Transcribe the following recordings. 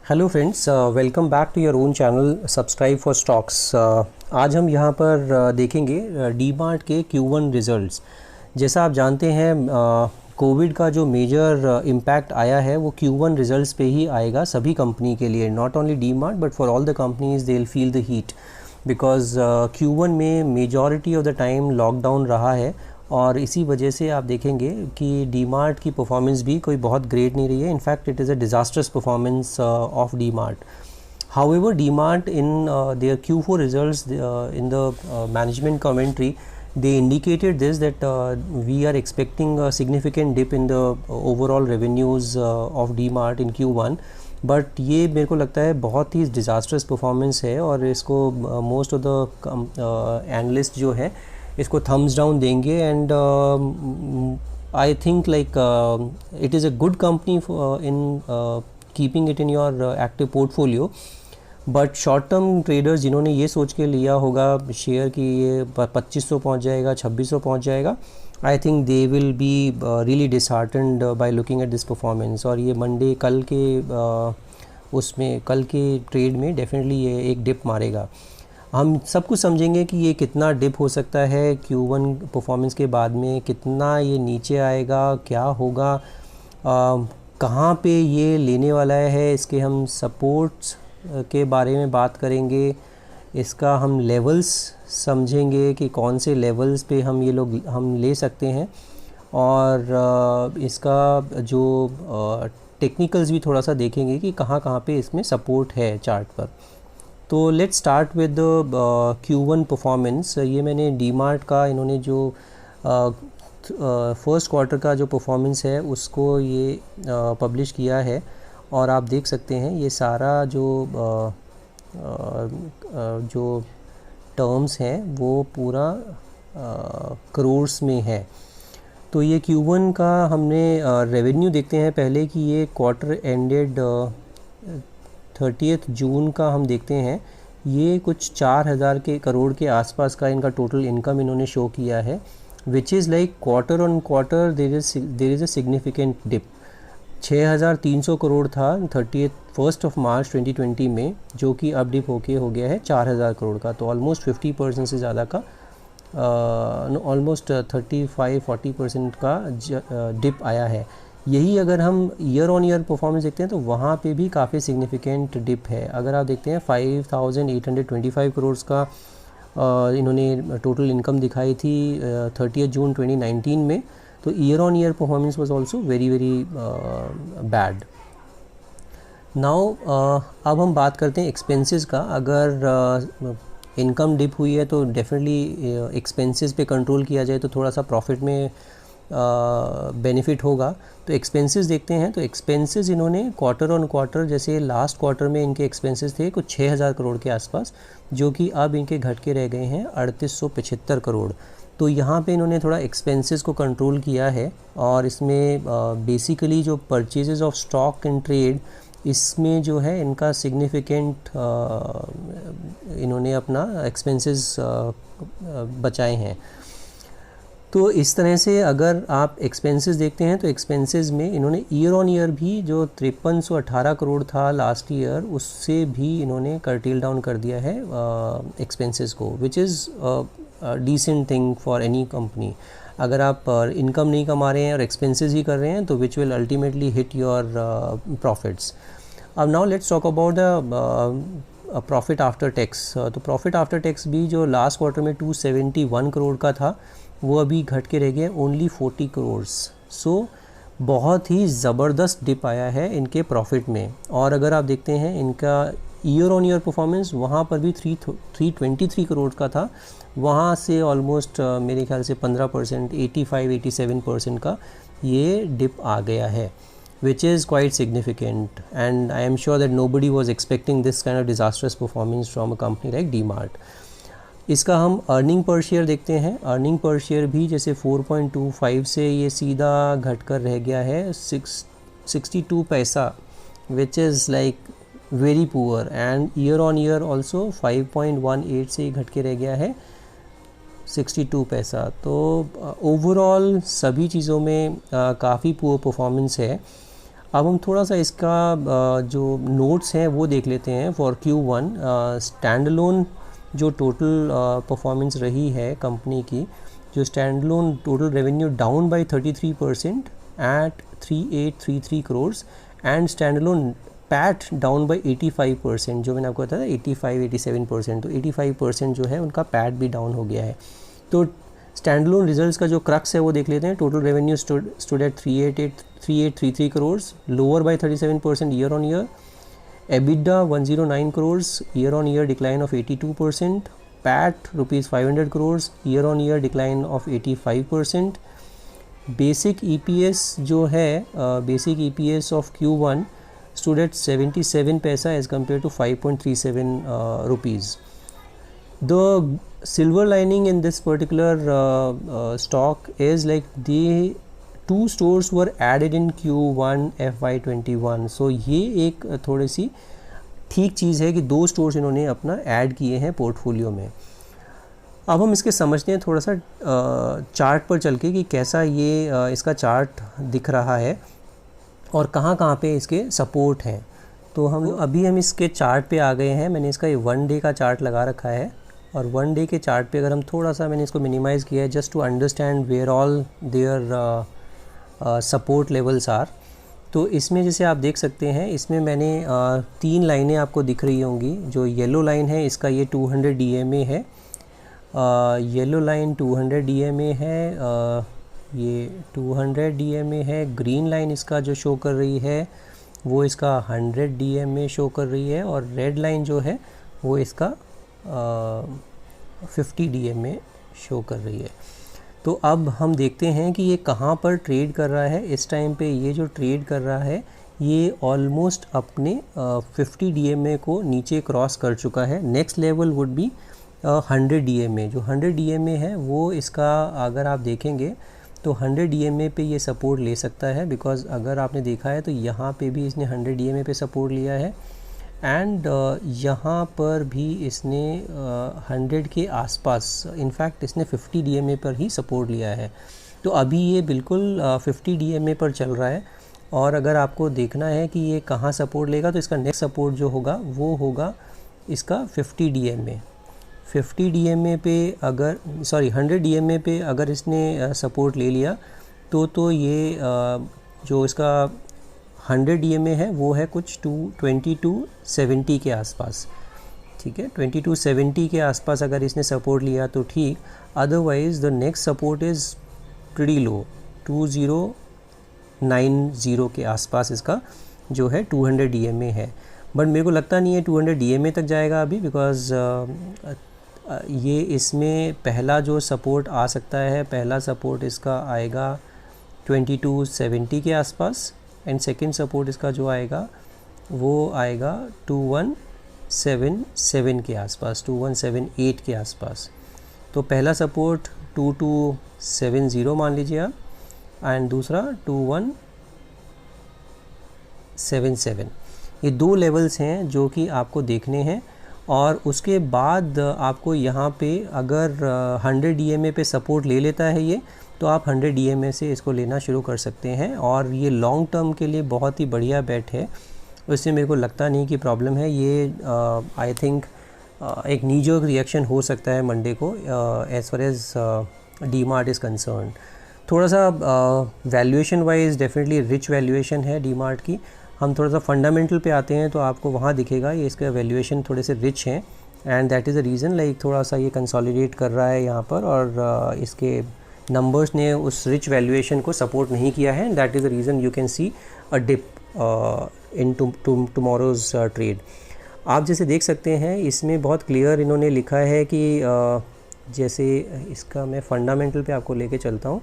Hello friends, welcome back to your own channel subscribe for stocks. आज हम यहाँ पर देखेंगे डी मार्ट के Q1 रिज़ल्ट्स। जैसा आप जानते हैं, कोविड का जो मेजर इम्पैक्ट आया है वो Q1 रिज़ल्ट्स पे ही आएगा सभी कंपनी के लिए। Not only D mart but for all the companies they will feel the heat because Q1 में majority of the time lockdown रहा है और इसी वजह से आप देखेंगे कि डी मार्ट की परफॉर्मेंस भी कोई बहुत ग्रेट नहीं रही है। In fact it is a disastrous performance of D mart. However, DMart in their Q4 results, in the management commentary, they indicated this that we are expecting a significant dip in the overall revenues of DMart in Q1. But ये मेरे को लगता है बहुत ही disastrous performance है और इसको most of the analyst जो है इसको थम्स डाउन देंगे। And I think like it is a good company in keeping it in your active portfolio. But short term traders जिन्होंने ये सोच के लिया होगा शेयर कि ये 2500 पहुँच जाएगा, 2600 पहुँच जाएगा, I think they will be really disheartened by looking at this performance. और ये मंडे कल के ट्रेड में डेफिनेटली ये एक डिप मारेगा। हम सब कुछ समझेंगे कि ये कितना डिप हो सकता है Q1 परफॉर्मेंस के बाद में, कितना ये नीचे आएगा, क्या होगा, कहाँ पे ये लेने वाला है, इसके हम सपोर्ट्स के बारे में बात करेंगे, इसका हम लेवल्स समझेंगे कि कौन से लेवल्स पे हम ले सकते हैं, और इसका जो टेक्निकल्स भी थोड़ा सा देखेंगे कि कहाँ पे इसमें सपोर्ट है चार्ट पर। तो let's start with the Q1 performance. ये मैंने डी मार्ट का इन्होंने जो फर्स्ट क्वार्टर का जो परफॉर्मेंस है उसको ये पब्लिश किया है और आप देख सकते हैं ये सारा जो टर्म्स हैं वो पूरा करोर्स में है। तो ये Q1 का हमने रेवेन्यू देखते हैं पहले कि ये क्वार्टर एंडेड 30 जून का हम देखते हैं, ये कुछ 4000 करोड़ के आसपास का इनका टोटल इनकम इन्होंने शो किया है, which is like quarter on quarter there is a significant dip. 6300 crore था 31 मार्च 2020 में, जो कि अब डिप होके हो गया है 4000 करोड़ का। तो ऑलमोस्ट 50% से ज़्यादा का ऑलमोस्ट 35-40% का डिप आया है। यही अगर हम ईयर ऑन ईयर परफॉर्मेंस देखते हैं तो वहाँ पे भी काफ़ी सिग्निफिकेंट डिप है। अगर आप देखते हैं 5825 करोड़ का इन्होंने टोटल इनकम दिखाई थी 30 जून 2019 में, तो year on year performance was also very bad. Now अब हम बात करते हैं एक्सपेंसेस का। अगर इनकम डिप हुई है तो डेफिनेटली एक्सपेंसेस पे कंट्रोल किया जाए तो थोड़ा सा प्रॉफिट में बेनिफिट होगा। तो एक्सपेंसेस देखते हैं, तो एक्सपेंसेस इन्होंने क्वार्टर ऑन क्वार्टर, जैसे लास्ट क्वार्टर में इनके एक्सपेंसेस थे कुछ 6000 करोड़ के आसपास, जो कि अब इनके घट के रह गए हैं 3875 करोड़। तो यहाँ पे इन्होंने थोड़ा एक्सपेंसेस को कंट्रोल किया है और इसमें बेसिकली जो purchases of stock in trade, इसमें जो है इनका सिग्निफिकेंट इन्होंने अपना एक्सपेंसेस बचाए हैं। तो इस तरह से अगर आप एक्सपेंसेस देखते हैं तो एक्सपेंसेस में इन्होंने ईयर ऑन ईयर भी जो 5318 करोड़ था लास्ट ईयर, उससे भी इन्होंने कर्टेल डाउन कर दिया है एक्सपेंसेस को, which is decent thing for any company. अगर आप इनकम नहीं कमा रहे हैं और एक्सपेंसेस ही कर रहे हैं तो which will ultimately hit your profits. अब now let's talk about the profit after tax. तो प्रॉफिट आफ्टर टैक्स भी जो लास्ट क्वार्टर में 271 करोड़ का था वो अभी घट के रह गए ओनली 40 करोड़। सो बहुत ही ज़बरदस्त डिप आया है इनके प्रॉफिट में। और अगर आप देखते हैं इनका ईयर ऑन ईयर परफॉर्मेंस, वहाँ पर भी 323 करोड़ का था, वहाँ से ऑलमोस्ट मेरे ख्याल से 15%, 85-87% का ये डिप आ गया है, which is quite significant, and I am sure that nobody was expecting this kind of disastrous performance from a company like DMart. इसका हम अर्निंग पर शेयर देखते हैं। अर्निंग पर शेयर भी जैसे 4.25 से ये सीधा घट कर रह गया है 62 पैसा, विच is like very poor. And year on year also 5.18 से घट के रह गया है 62 पैसा। तो ओवरऑल सभी चीज़ों में काफ़ी पुअर परफॉर्मेंस है। अब हम थोड़ा सा इसका जो नोट्स हैं वो देख लेते हैं फॉर Q1। स्टैंड अलोन जो टोटल परफॉर्मेंस रही है कंपनी की, जो standalone total revenue down by 33% at 3833 crores and standalone PAT down by 85%, जो मैंने आपको बताया 85-87%, तो 85% जो है उनका पैट भी डाउन हो गया है। तो स्टैंड अलोन रिजल्ट्स का जो क्रक्स है वो देख लेते हैं। Total revenue stood at 3833 crores, lower by 37% year on year. EBITDA 109 crores, year-on-year decline of 82%. PAT rupees 500 crores, year-on-year decline of 85%. Basic EPS जो है basic EPS of Q1 stood at 77 paisa as compared to 5.37 rupees. The silver lining in this particular stock is like the 2 stores were added in Q1 FY21. सो ये एक थोड़ी सी ठीक चीज़ है कि 2 stores इन्होंने अपना ऐड किए हैं पोर्टफोलियो में। अब हम इसके समझते हैं थोड़ा सा चार्ट पर चल के कि कैसा ये इसका चार्ट दिख रहा है और कहाँ कहाँ पे इसके सपोर्ट हैं। तो हम इसके चार्ट पे आ गए हैं। मैंने इसका ये 1 डे का चार्ट लगा रखा है और 1 डे के चार्ट पे अगर हम थोड़ा सा, मैंने इसको मिनिमाइज़ किया है just to understand where all their support levels are. तो इसमें जैसे आप देख सकते हैं, इसमें मैंने 3 लाइनें आपको दिख रही होंगी। जो येलो लाइन है इसका ये 200 DMA है, येलो लाइन 200 DMA है, ये 200 DMA है। ग्रीन लाइन इसका जो शो कर रही है वो इसका 100 DMA शो कर रही है और रेड लाइन जो है वो इसका 50 DMA शो कर रही है। तो अब हम देखते हैं कि ये कहाँ पर ट्रेड कर रहा है। इस टाइम पे ये जो ट्रेड कर रहा है ये ऑलमोस्ट अपने 50 DMA को नीचे क्रॉस कर चुका है। Next level would be 100 DMA। जो 100 DMA है वो इसका अगर आप देखेंगे तो 100 DMA पे ये सपोर्ट ले सकता है, बिकॉज़ अगर आपने देखा है तो यहाँ पे भी इसने 100 DMA पे सपोर्ट लिया है एंड यहाँ पर भी इसने 100 के आसपास, इनफैक्ट इसने 50 DMA पर ही सपोर्ट लिया है। तो अभी ये बिल्कुल 50 DMA पर चल रहा है और अगर आपको देखना है कि ये कहाँ सपोर्ट लेगा तो इसका नेक्स्ट सपोर्ट जो होगा वो होगा इसका 50 DMA। 50 DMA पे अगर 100 DMA पे अगर इसने सपोर्ट ले लिया तो ये जो इसका 100 DMA है वो है कुछ 2270 के आसपास, ठीक है। 2270 के आसपास अगर इसने सपोर्ट लिया तो ठीक, otherwise the next support is pretty low, 2090 के आसपास इसका जो है 200 DMA है। बट मेरे को लगता नहीं है 200 DMA तक जाएगा अभी, बिकॉज़ ये इसमें पहला जो सपोर्ट आ सकता है, पहला सपोर्ट इसका आएगा 2270 के आसपास एंड सेकंड सपोर्ट इसका जो आएगा वो आएगा 2177 के आसपास, 2178 के आसपास। तो पहला सपोर्ट 2270 मान लीजिए आप एंड दूसरा 2177। ये 2 लेवल्स हैं जो कि आपको देखने हैं और उसके बाद आपको यहाँ पे अगर 100 DMA पे सपोर्ट ले लेता है ये, तो आप 100 DMA से इसको लेना शुरू कर सकते हैं और ये लॉन्ग टर्म के लिए बहुत ही बढ़िया बेट है। उससे मेरे को लगता नहीं कि प्रॉब्लम है। ये आई थिंक एक नी-जर्क रिएक्शन हो सकता है मंडे को as far as DMart is concern. थोड़ा सा valuation wise definitely rich valuation है डीमार्ट की। हम थोड़ा सा फंडामेंटल पे आते हैं तो आपको वहाँ दिखेगा ये इसका वैल्यूएशन थोड़े से रिच हैं and that is the reason like थोड़ा सा ये कंसोलिडेट कर रहा है यहाँ पर और इसके नंबर्स ने उस रिच वैल्यूएशन को सपोर्ट नहीं किया है। That is the reason you can see a dip in tomorrow's trade. आप जैसे देख सकते हैं इसमें बहुत क्लियर इन्होंने लिखा है कि जैसे इसका मैं फंडामेंटल पे आपको लेके चलता हूँ।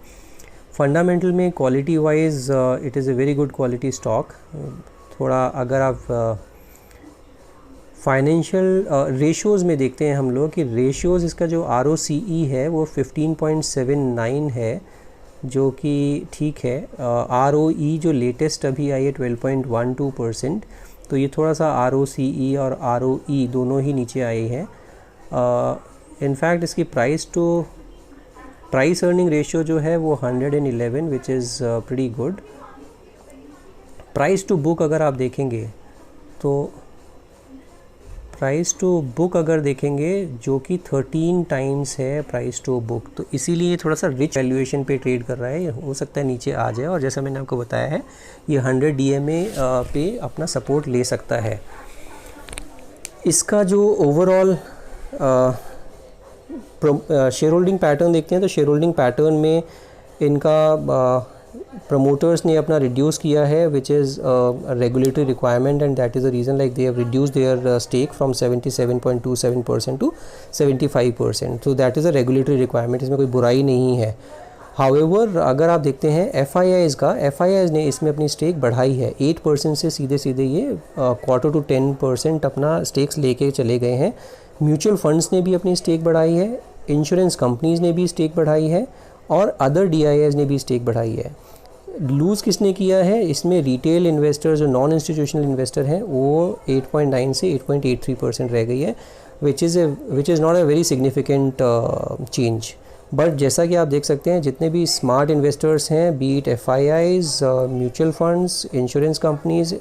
फंडामेंटल में quality wise it is a very good quality stock. थोड़ा अगर आप फाइनेंशियल रेशियोज़ में देखते हैं हम लोग कि रेशियोज़ इसका जो ROCE है वो 15.79 है, जो कि ठीक है। ROE जो लेटेस्ट अभी आई है 12.12%, तो ये थोड़ा सा ROCE और ROE दोनों ही नीचे आए हैं। इनफैक्ट इसकी प्राइस अर्निंग रेशियो जो है वो 111 which is pretty good. Price to book अगर आप देखेंगे तो प्राइस टू बुक अगर देखेंगे जो कि 13 टाइम्स है प्राइस टू बुक, तो इसीलिए थोड़ा सा रिच वैल्यूएशन पे ट्रेड कर रहा है, हो सकता है नीचे आ जाए। और जैसा मैंने आपको बताया है ये 100 DMA पे अपना सपोर्ट ले सकता है। इसका जो ओवरऑल शेयर होल्डिंग पैटर्न देखते हैं तो शेयर होल्डिंग पैटर्न में इनका प्रमोटर्स ने अपना रिड्यूस किया है, which is regulatory requirement, and that is the reason like they have reduce their stake from 77.27% to 75%। तो that is a regulatory requirement, इसमें कोई बुराई नहीं है। हाउएवर अगर आप देखते हैं FIIs का, FIIs ने इसमें अपनी स्टेक बढ़ाई है 8% से सीधे सीधे ये 1/4 to 10% अपना स्टेक्स लेके चले गए हैं। म्यूचुअल फंड्स ने भी अपनी स्टेक बढ़ाई है, इंश्योरेंस कंपनीज़ ने भी स्टेक बढ़ाई है, और अदर DIIs ने भी स्टेक बढ़ाई है। लूज़ किसने किया है इसमें? रिटेल इन्वेस्टर जो नॉन इंस्टीट्यूशनल इन्वेस्टर हैं वो 8.9 से 8.83% रह गई है, which is not a very significant change. But जैसा कि आप देख सकते हैं जितने भी स्मार्ट इन्वेस्टर्स हैं, B it FIIs, mutual funds, insurance companies,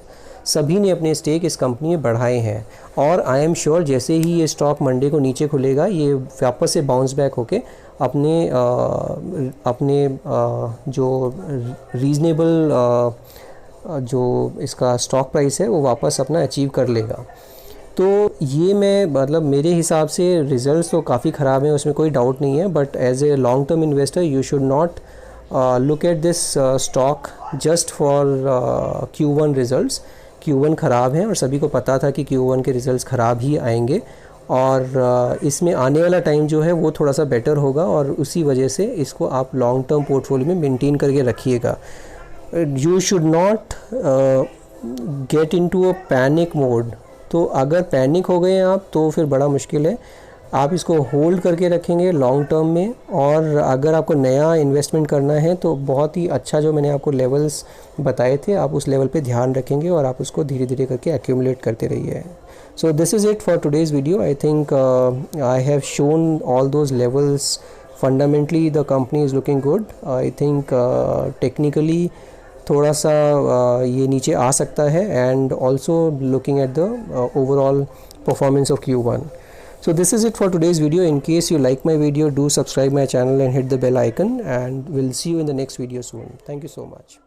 सभी ने अपने स्टेक इस कंपनी में बढ़ाए हैं। और आई एम श्योर जैसे ही ये स्टॉक मंडे को नीचे खुलेगा ये वापस से बाउंस बैक होके अपने जो रीज़नेबल जो इसका स्टॉक प्राइस है वो वापस अपना अचीव कर लेगा। तो ये मैं मतलब मेरे हिसाब से रिज़ल्ट्स तो काफ़ी ख़राब हैं, उसमें कोई डाउट नहीं है, but as a long term investor you should not look at this stock just for Q1 results. Q1 ख़राब हैं और सभी को पता था कि Q1 के रिज़ल्ट्स ख़राब ही आएंगे, और इसमें आने वाला टाइम जो है वो थोड़ा सा बेटर होगा, और उसी वजह से इसको आप लॉन्ग टर्म पोर्टफोलियो में मेंटेन करके रखिएगा। You should not get into a panic mode. तो अगर पैनिक हो गए आप तो फिर बड़ा मुश्किल है। आप इसको होल्ड करके रखेंगे लॉन्ग टर्म में, और अगर आपको नया इन्वेस्टमेंट करना है तो बहुत ही अच्छा जो मैंने आपको लेवल्स बताए थे आप उस लेवल पे ध्यान रखेंगे और आप उसको धीरे धीरे करके एक्यूमुलेट करते रहिए। So this is it for today's video. I think I have shown all those levels. Fundamentally the company is looking good. I think technically थोड़ा सा ये नीचे आ सकता है, and also looking at the overall performance of Q1. So this is it for today's video. In case you like my video, do subscribe my channel and hit the bell icon, and we'll see you in the next video soon. Thank you so much.